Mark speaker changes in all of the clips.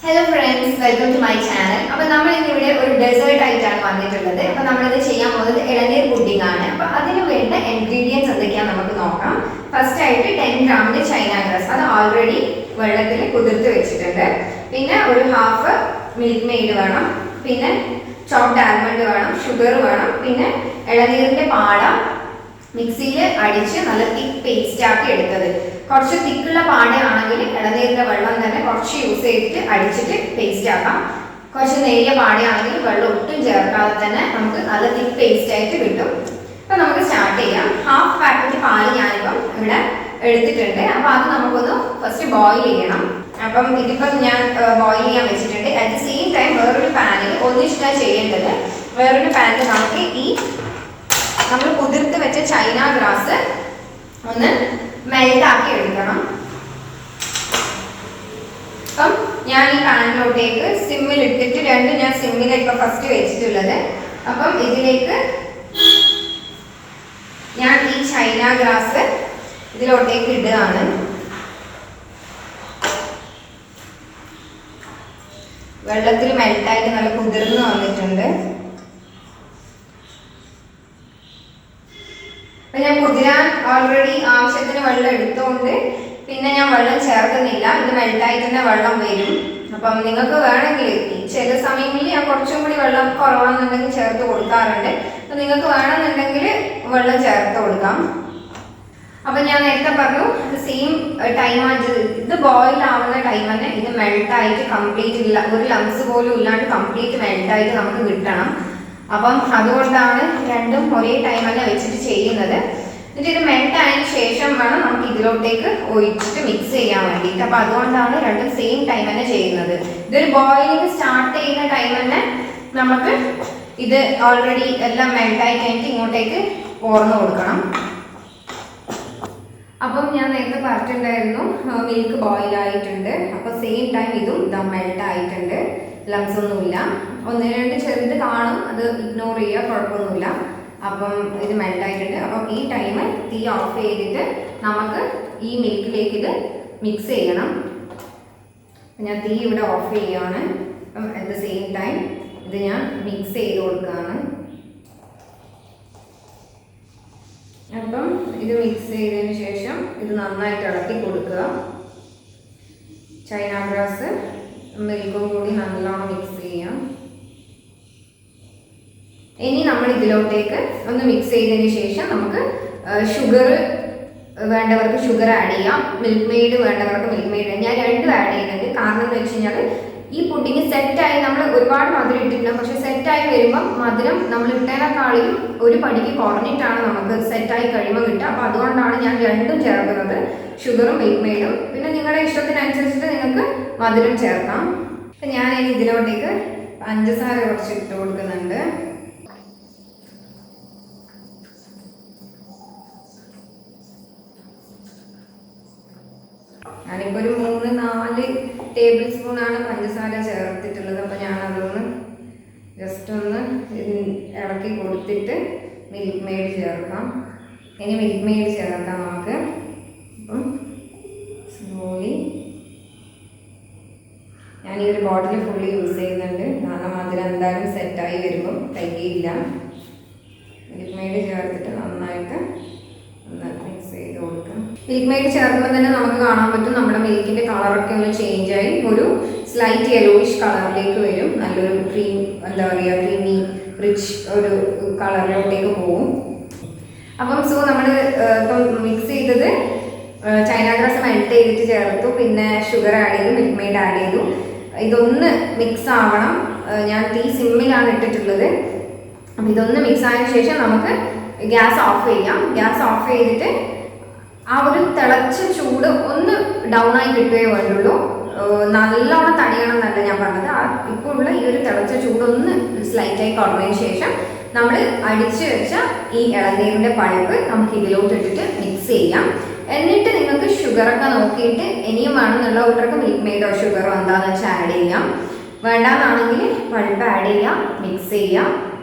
Speaker 1: Hello friends, welcome to my channel. അപ്പോൾ നമ്മൾ ഇന്ന് ഇവിടെ ഒരു ഡെസേർട്ട് ആയിട്ടാണ് വന്നിട്ടുള്ളത്. അപ്പോൾ നമ്മൾ ഇത് ചെയ്യാൻ പോകുന്നത് ഇളനീർ പുഡിംഗ് ആണ്. അപ്പോൾ അതിനു വേണ്ട ഇൻഗ്രീഡിയൻസ് എന്തൊക്കെയാണെന്ന് നമുക്ക് നോക്കാം. ഫസ്റ്റ് ആയിട്ട് 10 ഗ്രാമിന്റെ ചൈന ഗ്രാസ് അത് ഓൾറെഡി വെള്ളത്തിൽ കുതിർത്ത് വെച്ചിട്ടുണ്ട്. പിന്നെ ഒരു ഹാഫ് മിൽക്ക് മെയ്ഡ് വേണം. പിന്നെ ചോപ്ഡ് ആൽമണ്ട് വേണം, ഷുഗർ വേണം. പിന്നെ ഇളനീരിന്റെ പാട മിക്സിയിൽ അടിച്ച് നല്ല തിക്ക് പേസ്റ്റ് ആക്കി എടുത്തത്. കുറച്ച് തിക്കുള്ള പാടയാണെങ്കിൽ ഇളനീരിന്റെ വെള്ളം തന്നെ കുറച്ച് യൂസ് ചെയ്തിട്ട് അടിച്ചിട്ട് പേസ്റ്റ് ആക്കാം. കുറച്ച് നേരിയ പാടയാണെങ്കിൽ വെള്ളം ഒട്ടും ചേർക്കാതെ തന്നെ നമുക്ക് നല്ല തിക്ക് പേസ്റ്റ് ആയിട്ട് കിട്ടും. അപ്പൊ നമുക്ക് സ്റ്റാർട്ട് ചെയ്യാം. ഹാഫ് പാക്കറ്റ് പാല് ഞാനിപ്പം ഇവിടെ എടുത്തിട്ടുണ്ട്. അപ്പൊ അത് നമുക്കൊന്ന് ഫസ്റ്റ് ബോയിൽ ചെയ്യണം. അപ്പം ഇതിപ്പം ഞാൻ ബോയിൽ ചെയ്യാൻ വെച്ചിട്ടുണ്ട്. അറ്റ് ദ സെയിം ടൈം വേറൊരു പാനിൽ ഒന്നിച്ചിട്ടാണ് ചെയ്യേണ്ടത്. വേറൊരു പാനിൽ നമുക്ക് ഈ നമ്മൾ കുതിർത്ത് വെച്ച ചൈന ഗ്രാസ് ഒന്ന് മെൽറ്റ് ആക്കി എടുക്കണം. അപ്പം ഞാൻ ഈ പാനിലോട്ടേക്ക് സിമ്മിൽ ഇട്ടിട്ട് രണ്ടും ഞാൻ സിമ്മിലേക്ക് ഫസ്റ്റ് വെച്ചിട്ടുള്ളത്. അപ്പം ഇതിലേക്ക് ഞാൻ ഈ ചൈന ഗ്രാസ് ഇതിലോട്ടേക്ക് ഇടുകയാണ്. വെള്ളത്തിൽ മെൽറ്റായിട്ട് നല്ല കുതിർന്ന് വന്നിട്ടുണ്ട്. അപ്പം ഞാൻ കുതിരാൻ ഓൾറെഡി ആവശ്യത്തിന് വെള്ളം എടുത്തുകൊണ്ട് പിന്നെ ഞാൻ വെള്ളം ചേർക്കുന്നില്ല. ഇത് മെൽറ്റായിട്ട് തന്നെ വെള്ളം വരും. അപ്പം നിങ്ങൾക്ക് വേണമെങ്കിൽ ചില സമയങ്ങളിൽ ഞാൻ കുറച്ചും കൂടി വെള്ളം കുറവാണെന്നുണ്ടെങ്കിൽ ചേർത്ത് കൊടുക്കാറുണ്ട്. അപ്പം നിങ്ങൾക്ക് വേണമെന്നുണ്ടെങ്കിൽ വെള്ളം ചേർത്ത് കൊടുക്കാം. അപ്പം ഞാൻ നേരത്തെ പറഞ്ഞു സെയിം ടൈമായിട്ട് ഇത് ബോയിൽ ആവുന്ന ടൈം തന്നെ ഇത് മെൽട്ടായിട്ട് കംപ്ലീറ്റ് ഇല്ല, ഒരു ലംസ് പോലും ഇല്ലാണ്ട് കംപ്ലീറ്റ് മെൽട്ടായിട്ട് നമുക്ക് കിട്ടണം. അപ്പം അതുകൊണ്ടാണ് രണ്ടും ഒരേ ടൈം തന്നെ വെച്ചിട്ട് ചെയ്യുന്നത്. എന്നിട്ട് ഇത് മെൽറ്റ് ആയതിനു ശേഷം വേണം നമുക്ക് ഇതിലോട്ടേക്ക് ഒഴിച്ചിട്ട് മിക്സ് ചെയ്യാൻ വേണ്ടിയിട്ട്. അപ്പം അതുകൊണ്ടാണ് രണ്ടും സെയിം ടൈം തന്നെ ചെയ്യുന്നത്. ഇതൊരു ബോയിലിംഗ് സ്റ്റാർട്ട് ചെയ്യുന്ന ടൈം തന്നെ നമുക്ക് ഇത് ഓൾറെഡി എല്ലാം മെൽറ്റായി കഴിഞ്ഞിട്ട് ഇങ്ങോട്ടേക്ക് പോർന്ന് കൊടുക്കണം. അപ്പം ഞാൻ നേരത്തെ പറഞ്ഞിട്ടുണ്ടായിരുന്നു മിൽക്ക് ബോയിൽ ആയിട്ടുണ്ട്. അപ്പോൾ സെയിം ടൈം ഇതും മെൽറ്റ് ആയിട്ടുണ്ട്. ലംസ് ഒന്നുമില്ല. ഒന്ന് രണ്ട് ചെറുത് കാണും, അത് ഇഗ്നോർ ചെയ്യുക, കുഴപ്പമൊന്നുമില്ല. അപ്പം ഇത് മെൽറ്റ് ആയിട്ടുണ്ട്. അപ്പം ഈ ടൈം തീ ഓഫ് ചെയ്തിട്ട് നമുക്ക് ഈ മിൽക്കിലേക്ക് ഇത് മിക്സ് ചെയ്യണം. ഞാൻ തീ ഇവിടെ ഓഫ് ചെയ്യുകയാണ്. അപ്പം അറ്റ് ദ സെയിം ടൈം ഇത് ഞാൻ മിക്സ് ചെയ്ത് കൊടുക്കുകയാണ്. അപ്പം ഇത് മിക്സ് ചെയ്തതിന് ശേഷം ഇത് നന്നായിട്ട് ഇളക്കി കൊടുക്കുക. ചൈന ഗ്രാസ് മിൽക്കും കൂടി നല്ലോണം മിക്സ് ചെയ്യാം. ഇനി നമ്മൾ ഇതിലോട്ടേക്ക് ഒന്ന് മിക്സ് ചെയ്തതിന് ശേഷം നമുക്ക് ഷുഗർ വേണ്ടവർക്ക് ഷുഗർ ആഡ് ചെയ്യാം, മിൽക്ക് മെയ്ഡ് വേണ്ടവർക്ക് മിൽക്ക് മെയ്ഡ്. ഞാൻ രണ്ടും ആഡ് ചെയ്യുന്നുണ്ട്. കാരണം എന്ന് വെച്ച് കഴിഞ്ഞാൽ ഈ പുഡിങ് സെറ്റായി നമ്മൾ ഒരുപാട് മധുരം ഇട്ടിട്ടുണ്ടാവും. പക്ഷെ സെറ്റായി വരുമ്പം മധുരം നമ്മൾ ഇട്ടേനേക്കാളും ഒരു പടിക്ക് കുറഞ്ഞിട്ടാണ് നമുക്ക് സെറ്റായി കഴിയുമ്പോൾ കിട്ടുക. അപ്പോൾ അതുകൊണ്ടാണ് ഞാൻ രണ്ടും ചേർക്കുന്നത്, ഷുഗറും മിൽക്ക് മെയ്ഡും. പിന്നെ നിങ്ങളുടെ ഇഷ്ടത്തിനനുസരിച്ചിട്ട് നിങ്ങൾക്ക് മധുരം ചേർക്കാം. അപ്പം ഞാൻ ഇനി ഇതിലോട്ടേക്ക് പഞ്ചസാര കുറച്ച് ഇട്ട് കൊടുക്കുന്നുണ്ട്. ഞാനിപ്പോൾ ഒരു 3-4 ടേബിൾ സ്പൂണാണ് പഞ്ചസാര ചേർത്തിട്ടുള്ളത്. അപ്പോൾ ഞാനതൊന്ന് ജസ്റ്റ് ഒന്ന് ഇളക്കി കൊടുത്തിട്ട് മിൽക്ക് മെയ്ഡ് ചേർക്കാം. ഇനി മിൽക്ക് മെയ്ഡ് ചേർക്കാം നമുക്ക്. അപ്പം സ്ലോലി ഞാൻ ഈ ഒരു ബോട്ടിൽ ഫുള്ളി യൂസ് ചെയ്യുന്നുണ്ട്. കാരണം അതിന് എന്തായാലും സെറ്റായി വരുമ്പം കഴിയില്ല. മിൽക്ക് മെയ്ഡ് ചേർത്തിട്ട് നന്നായിട്ട് ഒന്ന് മിക്സ് ചെയ്ത് കൊടുക്കാം. മിൽക്ക് മെയ്ഡ് ചേർക്കുമ്പോൾ തന്നെ നമുക്ക് കാണാൻ പറ്റും നമ്മുടെ മിൽക്കിൻ്റെ കളറൊക്കെ ഒന്ന് ചേഞ്ച് ആയി ഒരു സ്ലൈറ്റ് യെലോയിഷ് കളറിലേക്ക് വരും. നല്ലൊരു ക്രീം, എന്താ പറയുക, ക്രീമി റിച്ച് ഒരു കളറിലോട്ടേക്ക് പോകും. അപ്പം നമ്മൾ ഇപ്പം മിക്സ് ചെയ്തത് ചൈന ഗ്രാസ് മെൽറ്റ് ചെയ്തിട്ട് ചേർത്തു, പിന്നെ ഷുഗർ ആഡ് ചെയ്തു, മിൽക്ക് മെയ്ഡ് ആഡ് ചെയ്തു. ഇതൊന്ന് മിക്സ് ആവണം. ഞാൻ തീ സിമ്മിലാണ് ഇട്ടിട്ടുള്ളത്. അപ്പം ഇതൊന്ന് മിക്സ് ആയതിനു ശേഷം നമുക്ക് ഗ്യാസ് ഓഫ് ചെയ്യാം. ഗ്യാസ് ഓഫ് ചെയ്തിട്ട് ആ ഒരു തിളച്ച ചൂട് ഒന്ന് ഡൗൺ ആയി കിട്ടുകയേ വേണ്ടുള്ളൂ. നല്ലോണം തണിയണം എന്നല്ല ഞാൻ പറഞ്ഞത്. ഇപ്പോൾ ഉള്ള ഈ ഒരു തിളച്ച ചൂട് ഒന്ന് സ്ലൈറ്റായി കുറഞ്ഞതിന് ശേഷം നമ്മൾ അടിച്ചു വെച്ച ഈ ഇളനീരിൻ്റെ പൾപ്പ് നമുക്ക് ഇതിലോട്ട് ഇട്ടിട്ട് മിക്സ് ചെയ്യാം. എന്നിട്ട് നിങ്ങൾക്ക് ഷുഗറൊക്കെ നോക്കിയിട്ട് ഇനിയും വേണമെന്നുള്ളവർക്ക് മിൽക്ക് മെയ്ഡോ ഷുഗറോ എന്താണെന്ന് വെച്ചാൽ ആഡ് ചെയ്യാം. വേണ്ടാന്നാണെങ്കിൽ പൾപ്പ് ആഡ് ചെയ്യാം, മിക്സ് ചെയ്യാം,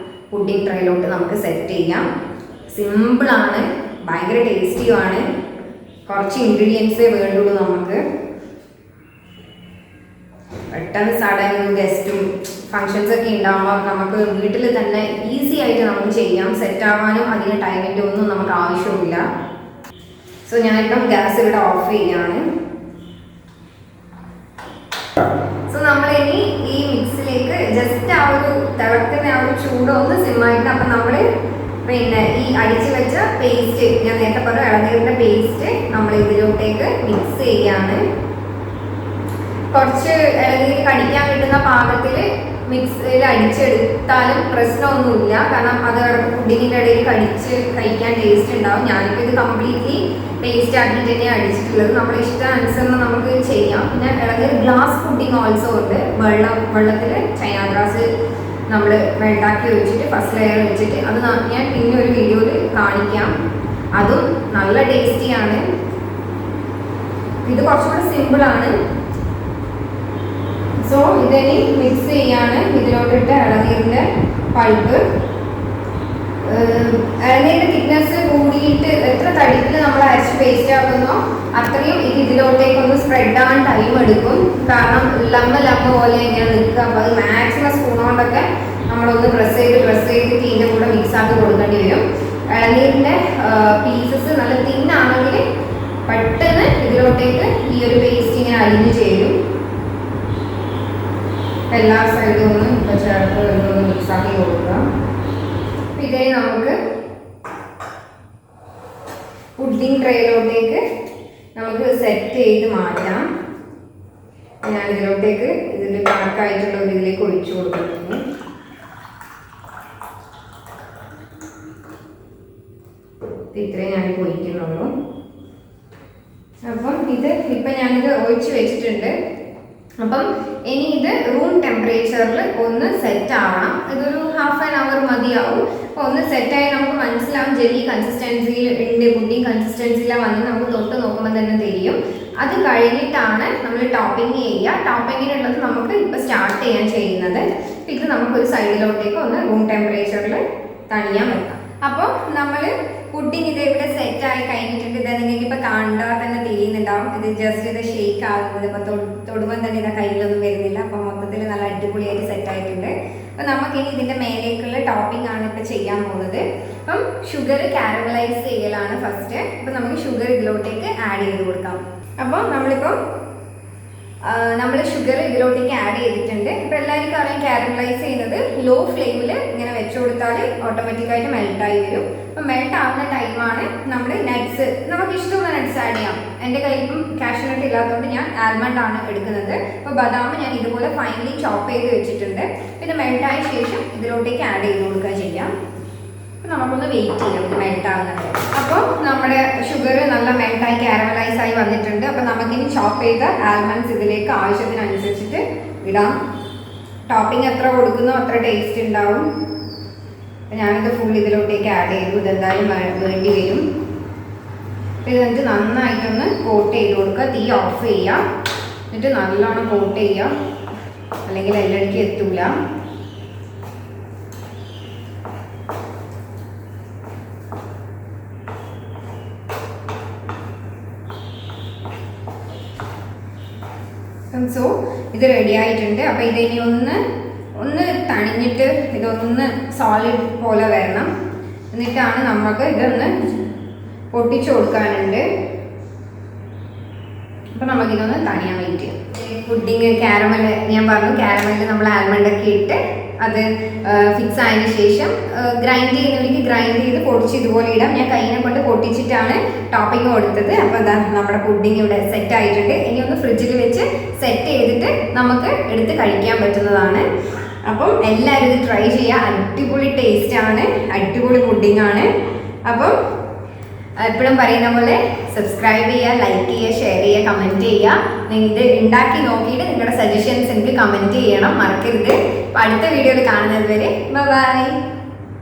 Speaker 1: പുഡിംഗ് ട്രേയിലോട്ട് നമുക്ക് സെറ്റ് ചെയ്യാം. സിമ്പിളാണ്, ഭയങ്കര ടേസ്റ്റിയുമാണ്. കുറച്ച് ഇൻഗ്രീഡിയൻസേ വേണ്ടുള്ളൂ നമുക്ക്. പെട്ടെന്ന് സഡൻ ഗസ്റ്റും ഫങ്ഷൻസൊക്കെ ഉണ്ടാകുമ്പോൾ നമുക്ക് വീട്ടിൽ തന്നെ ഈസി ആയിട്ട് നമുക്ക് ചെയ്യാം. സെറ്റ് ആവാനും അധികം ടൈമിൻ്റെ ഒന്നും നമുക്ക് ആവശ്യമില്ല. സോ ഞാനിപ്പം ഗ്യാസ് ഇവിടെ ഓഫ് ചെയ്യാണ്. സോ നമ്മളിനി ഈ മിക്സിലേക്ക് ജസ്റ്റ് ആ ഒരു തിളക്കുന്ന ആ ഒരു ചൂട് ഒന്ന് സിമ്മായിട്ട്, അപ്പം നമ്മൾ പിന്നെ ഈ അടിച്ചു വെച്ച പേസ്റ്റ്, ഞാൻ നേരത്തെ പറഞ്ഞ ഇളനീരിൻ്റെ പേസ്റ്റ് നമ്മൾ ഇതിലോട്ടേക്ക് മിക്സ് ചെയ്യാണ്. കുറച്ച് ഇളനീര് കടിക്കാൻ കിട്ടുന്ന പാകത്തിൽ മിക്സിയിൽ അടിച്ചെടുത്താലും പ്രശ്നമൊന്നുമില്ല. കാരണം അത് പുഡിങ്ങിൻ്റെ ഇടയിൽ കടിച്ച് കഴിക്കാൻ ടേസ്റ്റ് ഉണ്ടാവും. ഞാനിപ്പോൾ ഇത് കംപ്ലീറ്റ്ലി പേസ്റ്റ് ആക്കിയിട്ട് തന്നെയാണ് അടിച്ചിട്ടുള്ളത്. നമ്മുടെ ഇഷ്ടാനുസരണം നമുക്ക് ചെയ്യാം. പിന്നെ ഇളനീർ ഗ്ലാസ് പുഡിങ് ഓൾസോ ഉണ്ട്. വെള്ളത്തിൽ ചൈന ഗ്രാസ് നമ്മൾ വെള്ളാക്കി വെച്ചിട്ട് ഫസ്റ്റ് ലെയർ വെച്ചിട്ട് അത് ഞാൻ പിന്നെ ഒരു വീഡിയോയിൽ കാണിക്കാം. അതും നല്ല ടേസ്റ്റിയാണ്. ഇത് കുറച്ചുകൂടി സിമ്പിളാണ്. സോ ഇതിനി മിക്സ് ചെയ്യാണ്. ഇതിലോട്ടിട്ട് ഇളനീരിൻ്റെ പൾപ്പ്, ഇളനീരിൻ്റെ തിക്നെസ് കൂടിയിട്ട് എത്ര തടിപ്പിൽ നമ്മൾ അരച്ച് പേസ്റ്റ് ആക്കുന്നോ അത്രയും ഇത് ഇതിലോട്ടേക്കൊന്ന് സ്പ്രെഡ് ആവാൻ ടൈം എടുക്കും. കാരണം ലമ്മ പോലെ ഇങ്ങനെ നിൽക്കുക. അപ്പോൾ അത് മാക്സിമം സ്പൂൺ കൊണ്ടൊക്കെ നമ്മളൊന്ന് പ്രസ് ചെയ്ത് ഇതിൻ്റെ കൂടെ മിക്സ് ആക്കി കൊടുക്കേണ്ടി വരും. ഇളനീരിൻ്റെ പീസസ് നല്ല തിന്നാണെങ്കിൽ പെട്ടെന്ന് ഇതിലോട്ടേക്ക് ഈ ഒരു പേസ്റ്റ് ഇങ്ങനെ അരിഞ്ഞ് ചേരും. എല്ലാ സൈഡും ഒന്ന് ഇപ്പോൾ ചേർത്ത് ഒന്ന് മിക്സ് ആക്കി കൊടുക്കുക. ഇതേ നമുക്ക് പുഡിംഗ് ട്രേയിലോട്ടേക്ക് നമുക്ക് സെറ്റ് ചെയ്ത് മാറ്റാം. ഞാൻ ഇതിലോട്ടേക്ക് ഇതിൽ കണക്കായിട്ടുള്ള ഒരു ഇതിലേക്ക് ഒഴിച്ചു കൊടുക്കുന്നു. ഇത്രയും ഞാനിപ്പോൾ ഒഴിക്കുന്നുള്ളൂ. അപ്പം ഇത് ഇപ്പം ഞാനിത് ഒഴിച്ച് വെച്ചിട്ടുണ്ട്. അപ്പം ഇനി ഇത് റൂം ടെമ്പറേച്ചറിൽ ഒന്ന് സെറ്റ് ആവണം. ഇതൊരു ഹാഫ് ആൻ അവർ മതിയാവും. അപ്പോൾ ഒന്ന് സെറ്റായി നമുക്ക് മനസ്സിലാവും ജെല്ലി കൺസിസ്റ്റൻസിയിൽ ഉണ്ട്, പുഡിംഗ് കൺസിസ്റ്റൻസിയിലാണ് വന്ന് നമുക്ക് തൊട്ട് നോക്കുമ്പോൾ തന്നെ தெரியும். അത് കഴിഞ്ഞിട്ടാണ് നമ്മൾ ടോപ്പിംഗ് ചെയ്യുക. ടോപ്പിങ്ങിനുള്ളത് നമുക്ക് ഇപ്പോൾ സ്റ്റാർട്ട് ചെയ്യുന്നത്. ഇത് നമുക്കൊരു സൈഡിലോട്ടേക്ക് ഒന്ന് റൂം ടെമ്പറേച്ചറിൽ തണിയാൻ വെക്കാം. അപ്പോൾ നമ്മൾ പുഡിംഗ് ഇത് ഇവിടെ സെറ്റായി കഴിഞ്ഞിട്ടുണ്ട്. ഇത് നിങ്ങൾക്ക് ഇപ്പോൾ കണ്ടാൽ തന്നെ തിരിയുന്നുണ്ടാവും. ഇത് ജസ്റ്റ് ഇത് ഷേക്ക് ആകുന്നത് ഇപ്പോൾ തൊടുമ്പോൾ തന്നെ ഇത് കയ്യിലൊന്നും വരുന്നില്ല. അപ്പോൾ മൊത്തത്തിൽ നല്ല അടിപൊളിയായിട്ട് സെറ്റായിട്ടുണ്ട്. അപ്പോൾ നമുക്കിനി ഇതിൻ്റെ മേലേക്കുള്ള ടോപ്പിംഗ് ആണ് ഇപ്പോൾ ചെയ്യാൻ പോകുന്നത്. അപ്പം ഷുഗർ കാരമലൈസ് ചെയ്യലാണ് ഫസ്റ്റ്. അപ്പോൾ നമുക്ക് ഷുഗർ ഇതിലോട്ടേക്ക് ആഡ് ചെയ്ത് കൊടുക്കാം. അപ്പോൾ നമ്മൾ ഷുഗർ ഇതിലോട്ടേക്ക് ആഡ് ചെയ്തിട്ടുണ്ട്. അപ്പോൾ എല്ലാവർക്കും അറിയാം കാരമലൈസ് ചെയ്യുന്നത് ലോ ഫ്ലെയിമിൽ ഇങ്ങനെ വെച്ച് കൊടുത്താൽ ഓട്ടോമാറ്റിക്കായിട്ട് മെൽട്ടായി വരും. അപ്പോൾ മെൽട്ട് ആവുന്ന ടൈമാണ് നമ്മൾ നട്ട്സ്, നമുക്ക് ഇഷ്ടമുള്ള നട്ട്സ് ആഡ് ചെയ്യാം. എൻ്റെ കയ്യിലും കാഷ്യൂ നട്ട് ഇല്ലാത്തതുകൊണ്ട് ഞാൻ ആൽമണ്ട് ആണ് എടുക്കുന്നത്. അപ്പോൾ ബദാം ഞാൻ ഇതുപോലെ ഫൈനലി ചോപ്പ് ചെയ്ത് വെച്ചിട്ടുണ്ട്. പിന്നെ മെൽട്ടായ ശേഷം ഇതിലോട്ടേക്ക് ആഡ് ചെയ്ത് കൊടുക്കുക ചെയ്യാം. അപ്പോൾ നമുക്കൊന്ന് വെയിറ്റ് ചെയ്യാം ഇത് മെൽട്ട് ആകുന്നത്. അപ്പോൾ നമ്മുടെ ഷുഗർ നല്ല മെൽട്ടായി കാരമലൈസ് ആയി വന്നിട്ടുണ്ട്. അപ്പോൾ നമുക്കിനി ചോപ്പ് ചെയ്ത ആൽമണ്ട്സ് ഇതിലേക്ക് ആവശ്യത്തിനനുസരിച്ചിട്ട് ഇടാം. ടോപ്പിംഗ് എത്ര കൊടുക്കുന്നോ അത്ര ടേസ്റ്റ് ഉണ്ടാവും. ഞാനിത് ഫുൾ ഇതിലോട്ടേക്ക് ആഡ് ചെയ്തു. ഇതെന്തായാലും വേണ്ടി വരും. ഇത് എന്നിട്ട് നന്നായിട്ടൊന്ന് കോട്ട് ചെയ്ത് കൊടുക്കുക. തീ ഓഫ് ചെയ്യുക. എന്നിട്ട് നല്ലോണം കോട്ട് ചെയ്യുക, അല്ലെങ്കിൽ എല്ലായിടയ്ക്കും എത്തൂല. സോ ഇത് റെഡി ആയിട്ടുണ്ട്. അപ്പോൾ ഇതിനി ഒന്ന് തണിഞ്ഞിട്ട് ഇതൊന്ന് സോളിഡ് പോലെ വരണം. എന്നിട്ടാണ് നമുക്ക് ഇതൊന്ന് പൊട്ടിച്ചു കൊടുക്കാനുണ്ട്. അപ്പോൾ നമുക്കിതൊന്ന് തണിയാൻ വെയിറ്റ് ചെയ്യാം. പുഡിങ് കാരമൽ ഞാൻ പറഞ്ഞു, കാരമലിൽ നമ്മൾ ആൽമണ്ടൊക്കെ ഇട്ട് അത് ഫിക്സ് ആയതിനു ശേഷം ഗ്രൈൻഡ് ചെയ്യുന്നവർക്ക് ഗ്രൈൻഡ് ചെയ്ത് പൊടിച്ച് ഇതുപോലെ ഇടാം. ഞാൻ കയ്യിനെ കൊണ്ട് പൊട്ടിച്ചിട്ടാണ് ടോപ്പിംഗ് കൊടുത്തത്. അപ്പോൾ എന്താ നമ്മുടെ പുഡിങ് ഇവിടെ സെറ്റ് ആയിട്ടുണ്ട്. ഇനി ഒന്ന് ഫ്രിഡ്ജിൽ വെച്ച് സെറ്റ് ചെയ്തിട്ട് നമുക്ക് എടുത്ത് കഴിക്കാൻ പറ്റുന്നതാണ്. അപ്പം എല്ലാവരും ഇത് ട്രൈ ചെയ്യുക. അടിപൊളി ടേസ്റ്റാണ്, അടിപൊളി പുഡിംഗ് ആണ്. അപ്പം എപ്പോഴും പറയുന്ന പോലെ സബ്സ്ക്രൈബ് ചെയ്യുക, ലൈക്ക് ചെയ്യുക, ഷെയർ ചെയ്യുക, കമൻറ്റ് ചെയ്യുക. നിങ്ങൾ ഇത് ഉണ്ടാക്കി നോക്കിയിട്ട് നിങ്ങളുടെ സജഷൻസ് എനിക്ക് കമൻറ്റ് ചെയ്യണം, മറക്കരുത്. അപ്പോൾ അടുത്ത വീഡിയോയിൽ കാണുന്നത് വരെ ബൈ.